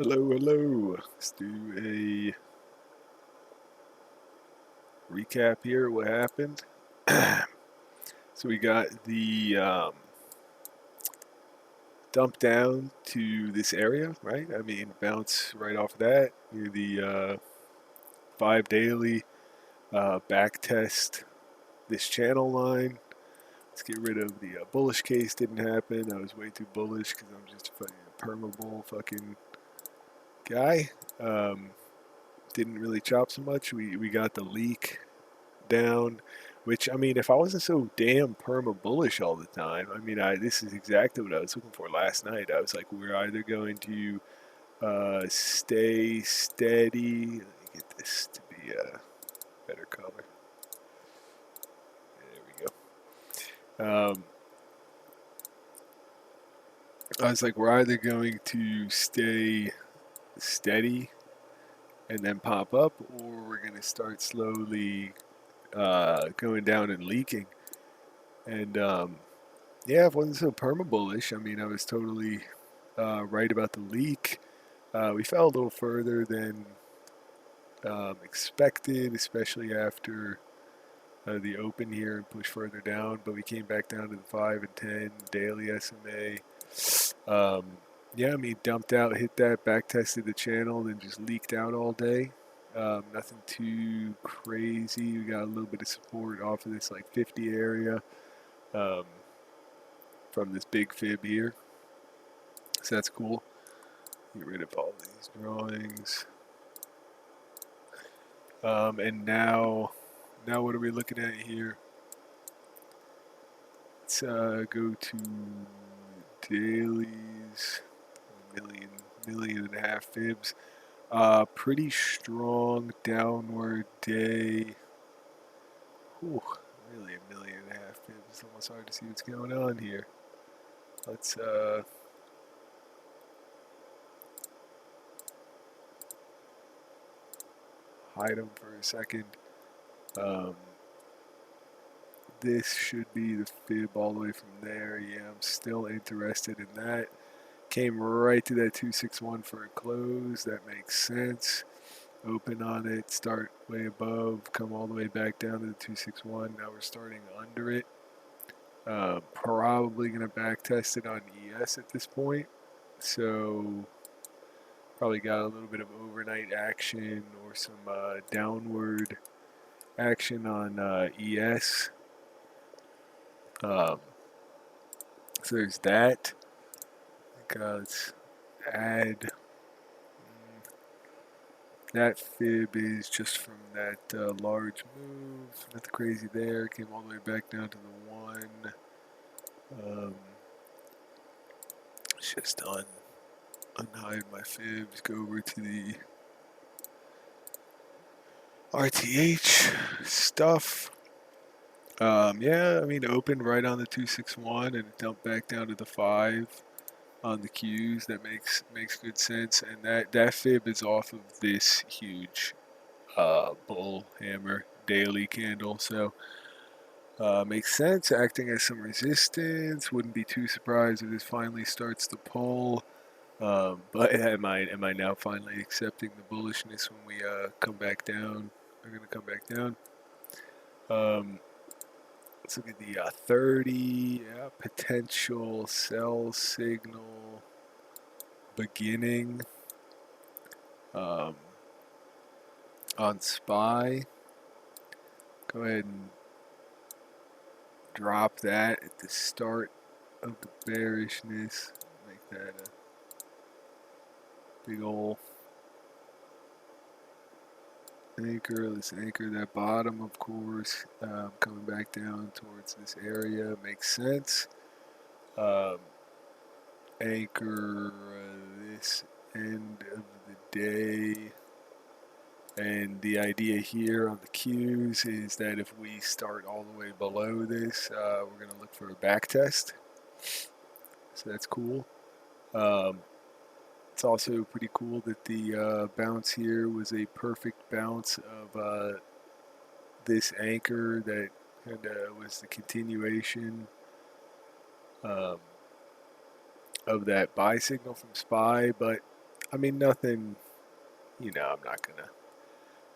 Hello, hello. Let's do a recap here. What happened? So we got the dump down to this area, right? I mean, bounce right off of that. Near the 5 daily back test this channel line. Let's get rid of the bullish case. Didn't happen. I was way too bullish because I'm just a fucking perma-bull fucking guy. Didn't really chop so much. We got the leak down, which I mean, if I wasn't so damn perma bullish all the time, I mean, this is exactly what I was looking for last night. I was like, we're either going to stay steady. Let me get this to be a better color. There we go. I was like, we're either going to stay steady and then pop up, or we're going to start slowly going down and leaking. And yeah, it wasn't so perma bullish. I mean, I was totally right about the leak. We fell a little further than expected, especially after the open here and pushed further down. But we came back down to the 5 and 10 daily SMA. Yeah, I mean, dumped out, hit that, back tested the channel, then just leaked out all day. Nothing too crazy. We got a little bit of support off of this like 50 area. From this big fib here. So that's cool. Get rid of all these drawings. And now what are we looking at here? Let's go to dailies. Million and a half fibs. Pretty strong downward day. Whew, really a million and a half fibs. It's almost hard to see what's going on here. Let's hide them for a second. This should be the fib all the way from there. Yeah, I'm still interested in that. Came right to that 261 for a close. That makes sense. Open on it, start way above, come all the way back down to the 261. Now we're starting under it. Probably going to back test it on ES at this point. So probably got a little bit of overnight action or some downward action on ES. So there's that. Let's add. That fib is just from that large move. Nothing crazy there. Came all the way back down to the 1. It's just unhide my fibs. Go over to the RTH stuff. Yeah, I mean, opened right on the 261 and dumped back down to the 5 on the Qs. That makes good sense. And that fib is off of this huge bull hammer daily candle. So makes sense. Acting as some resistance. Wouldn't be too surprised if this finally starts to pull. But am I now finally accepting the bullishness when we come back down? We're gonna come back down. Let's look at the 30. Yeah, potential sell signal beginning on SPY. Go ahead and drop that at the start of the bearishness. Make that a big ol' anchor. Let's anchor that bottom, of course. Coming back down towards this area makes sense. Anchor this end of the day. And the idea here on the Qs is that if we start all the way below this, we're going to look for a back test. So that's cool. It's also pretty cool that the bounce here was a perfect bounce of this anchor that kind of was the continuation of that buy signal from SPY. But I mean, nothing, I'm not going to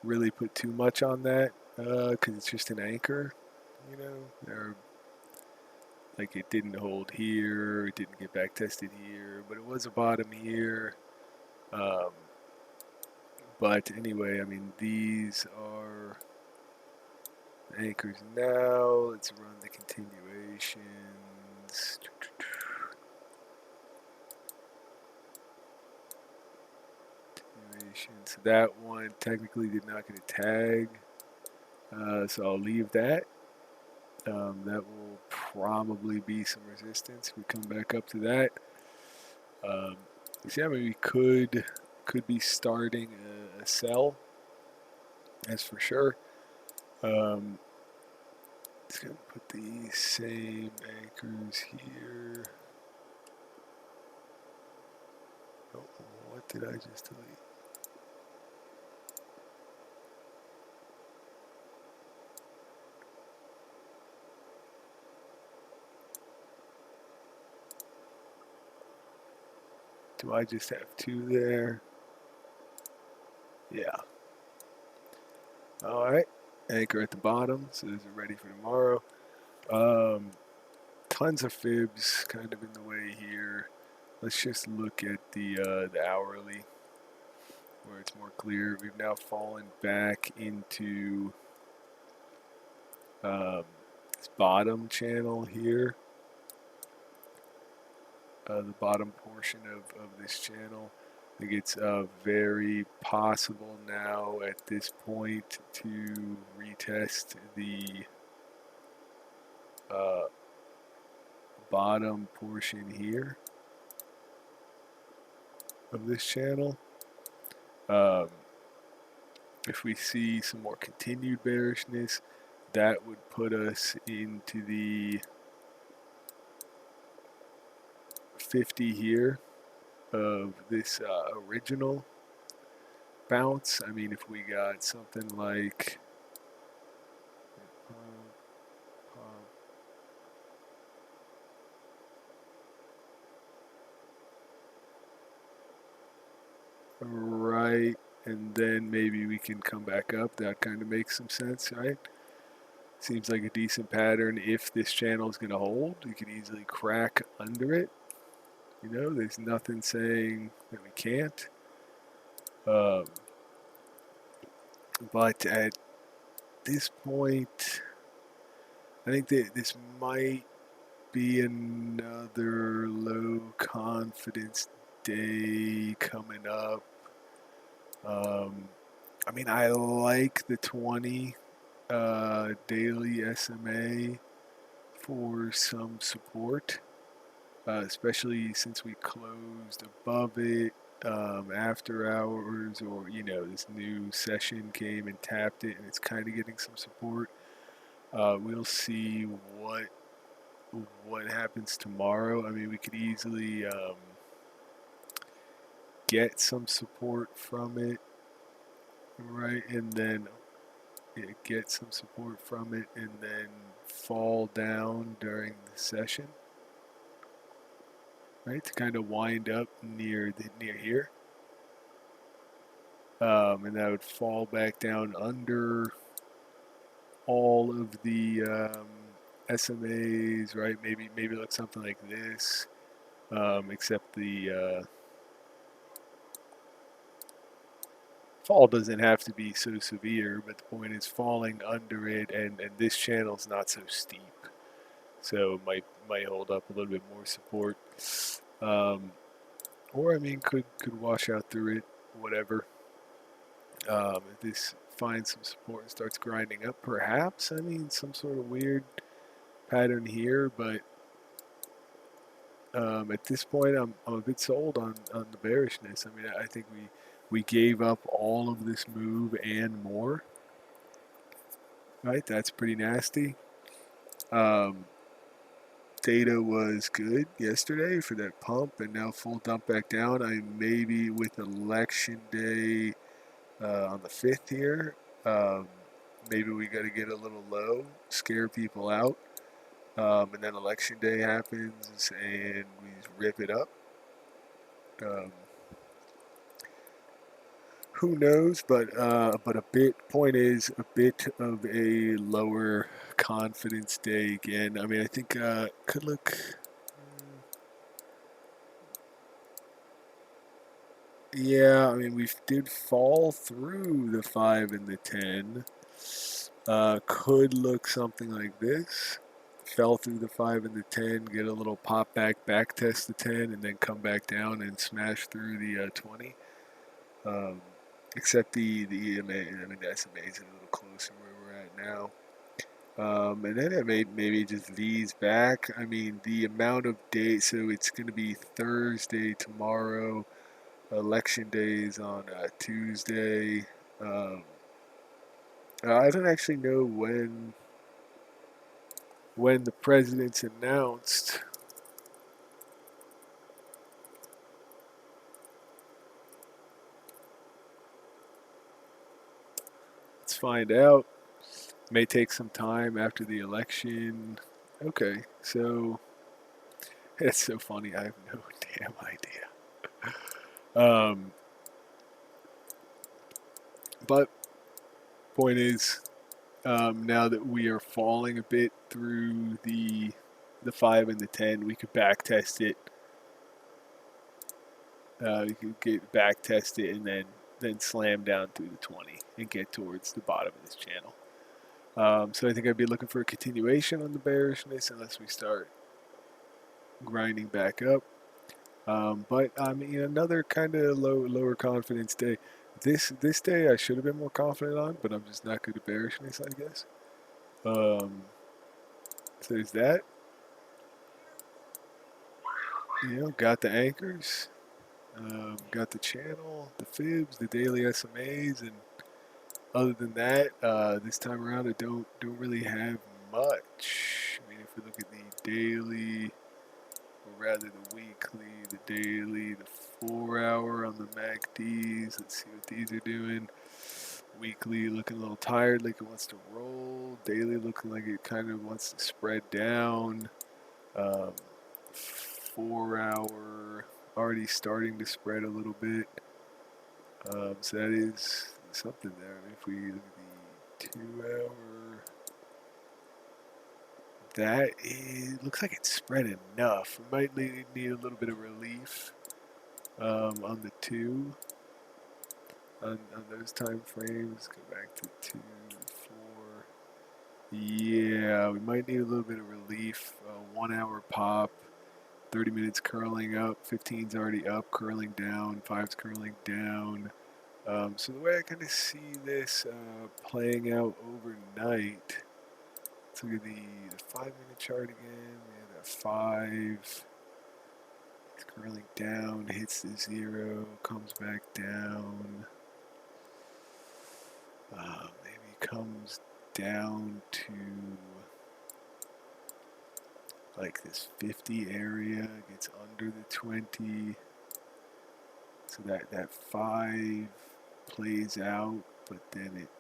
really put too much on that because it's just an anchor, There, like it didn't hold here, it didn't get back tested here, but it was a bottom here. Um, but anyway, I mean, these are anchors now. Let's run the continuations. So that one technically did not get a tag, so I'll leave that. That will probably be some resistance. We come back up to that. So yeah, I mean, we could be starting a sell, that's for sure. Just gonna put the same anchors here. Oh, what did I just delete? Do I just have two there? Yeah. All right. Anchor at the bottom, so these are ready for tomorrow. Tons of fibs kind of in the way here. Let's just look at the hourly where it's more clear. We've now fallen back into this bottom channel here. The bottom portion of this channel. I think it's very possible now at this point to retest the bottom portion here of this channel. If we see some more continued bearishness, that would put us into the 50 here of this original bounce. I mean, if we got something like right, and then maybe we can come back up, that kind of makes some sense, right? Seems like a decent pattern. If this channel is going to hold, we could easily crack under it. There's nothing saying that we can't. But at this point, I think that this might be another low confidence day coming up. I mean, I like the 20 daily SMA for some support, especially since we closed above it after hours, or this new session came and tapped it and it's kind of getting some support. We'll see what happens tomorrow. I mean, we could easily get some support from it, right, and then get some support from it and then fall down during the session, right, to kind of wind up near here, and that would fall back down under all of the SMAs, right? Maybe look something like this, except the fall doesn't have to be so severe, but the point is falling under it, and this channel's not so steep, so it might hold up a little bit more support, or I mean could wash out through it, whatever. If this finds some support and starts grinding up, perhaps, I mean, some sort of weird pattern here, but at this point I'm a bit sold on the bearishness. I mean, I think we gave up all of this move and more, right? That's pretty nasty. Data was good yesterday for that pump, and now full dump back down. I maybe with election day on the 5th here, maybe we got to get a little low, scare people out, and then election day happens and we rip it up. who knows? But a bit point is a bit of a lower confidence day again. I mean, I think could look. Yeah, I mean, we did fall through the 5 and the 10. Could look something like this. Fell through the 5 and the 10, get a little pop back test the 10, and then come back down and smash through the 20. Except I mean, that's amazing, a little closer where we're at now. And then it maybe just V's back. I mean, the amount of days, so it's going to be Thursday tomorrow. Election day is on Tuesday. I don't actually know when the president's announced. Let's find out. May take some time after the election. Okay, so it's so funny. I have no damn idea. But point is, now that we are falling a bit through the 5 and the 10, we could back test it. You could get back test it and then slam down through the 20 and get towards the bottom of this channel. So I think I'd be looking for a continuation on the bearishness unless we start grinding back up. But I mean, another kind of lower confidence day. This day I should have been more confident on, but I'm just not good at bearishness, I guess. So there's that. Got the anchors, got the channel, the fibs, the daily SMAs, and other than that, this time around I don't really have much. I mean, if we look at the daily, or rather the weekly, the daily, the 4-hour on the MACDs. Let's see what these are doing. Weekly looking a little tired, like it wants to roll. Daily looking like it kind of wants to spread down. 4-hour already starting to spread a little bit. So that is something there. I mean, if we look at the 2-hour, that looks like it's spread enough. We might need a little bit of relief on the 2. On those time frames, go back to 2, 4. Yeah, we might need a little bit of relief. 1-hour pop, 30 minutes curling up, 15's already up, curling down, 5's curling down. So the way I kind of see this playing out overnight, let's look at the 5-minute chart again. We have that 5. It's curling down, hits the 0, comes back down. Maybe comes down to like this 50 area, gets under the 20. So that 5 plays out, but then it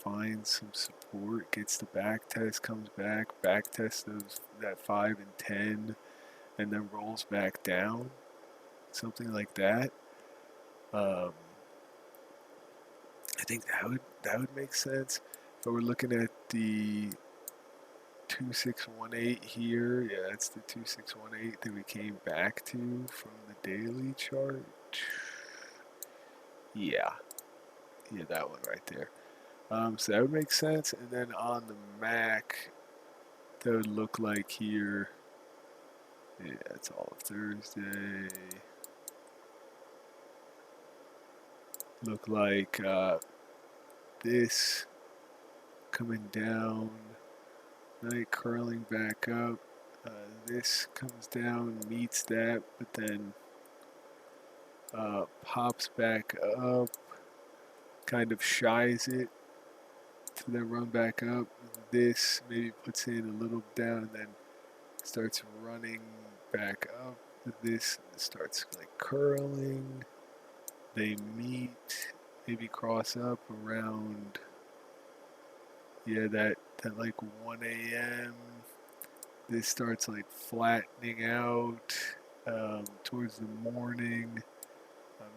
finds some support, gets the back test, comes back tests that 5 and 10, and then rolls back down, something like that. I think that would make sense. But we're looking at the 2618 here. Yeah, that's the 2618 that we came back to from the daily chart. Yeah, that one right there. So that would make sense. And then on the Mac, that would look like here. Yeah, it's all Thursday. Look like this coming down, night curling back up. This comes down, meets that, but then pops back up, kind of shies it to then run back up. This maybe puts in a little down and then starts running back up. This starts like curling. They meet, maybe cross up around, yeah, that like 1 a.m. This starts like flattening out towards the morning.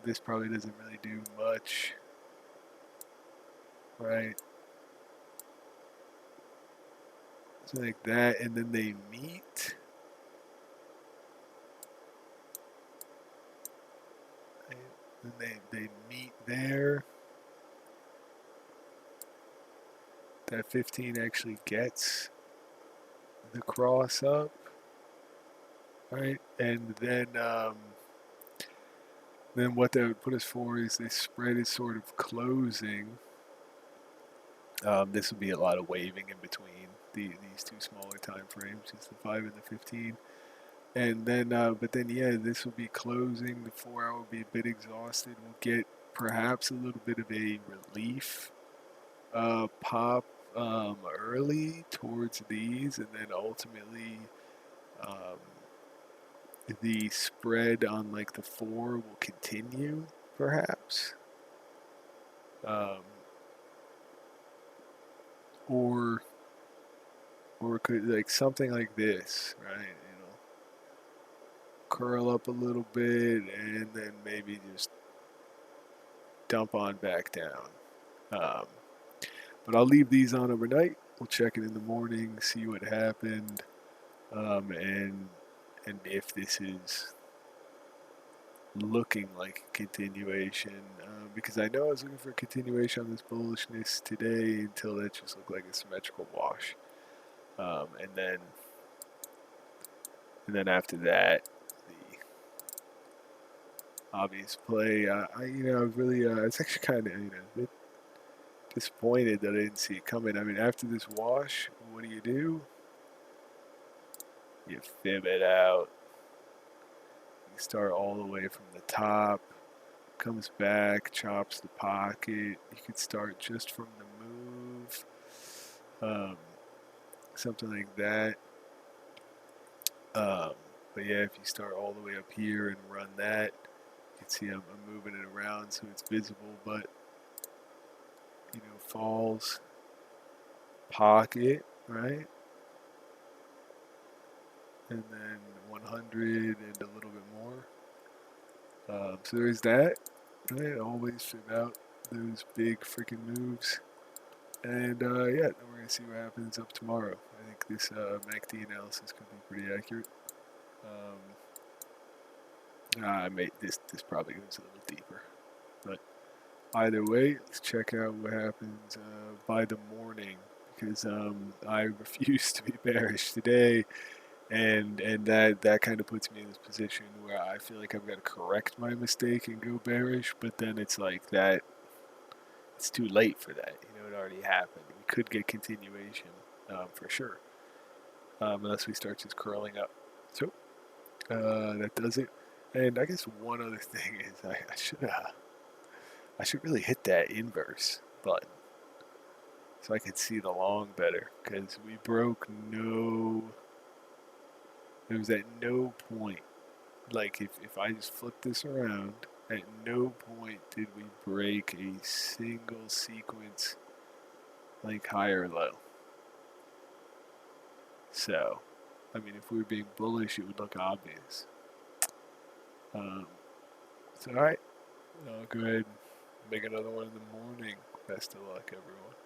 this probably doesn't really do much, right? Something like that, and then they meet. And they meet there. That 15 actually gets the cross up, right? And then what that would put us for is this spread is sort of closing. This would be a lot of waving in between these two smaller time frames, just the 5 and the 15. And then, but then, yeah, this will be closing. The 4 hour will be a bit exhausted. We'll get perhaps a little bit of a relief pop early towards these, and then ultimately um, the spread on like the 4 will continue, perhaps, um, or could like something like this, right? You know, curl up a little bit, and then maybe just dump on back down. Um, but I'll leave these on overnight. We'll check it in the morning, see what happened, and if this is looking like a continuation. Because I know I was looking for a continuation on this bullishness today until that just looked like a symmetrical wash, and then after that, the obvious play. I really, it's actually kind of, a bit disappointed that I didn't see it coming. I mean, after this wash, what do? You fib it out. You start all the way from the top, comes back, chops the pocket. You could start just from the move, something like that. But yeah, if you start all the way up here and run that, you can see I'm moving it around so it's visible, but falls, pocket, right? And then 100 and a little bit more. So there's that. Right? Always fib out those big freaking moves. And yeah, then we're going to see what happens up tomorrow. I think this MACD analysis could be pretty accurate. This probably goes a little deeper. But either way, let's check out what happens by the morning. Because I refuse to be bearish today. And that kind of puts me in this position where I feel like I've got to correct my mistake and go bearish, but then it's like that. It's too late for that. It already happened. We could get continuation for sure, unless we start just curling up. So that does it. And I guess one other thing is I should really hit that inverse button so I could see the long better, because we broke no. It was at no point, like if I just flip this around, at no point did we break a single sequence like high or low. So, I mean, if we were being bullish, it would look obvious. So, all right, I'll go ahead and make another one in the morning. Best of luck, everyone.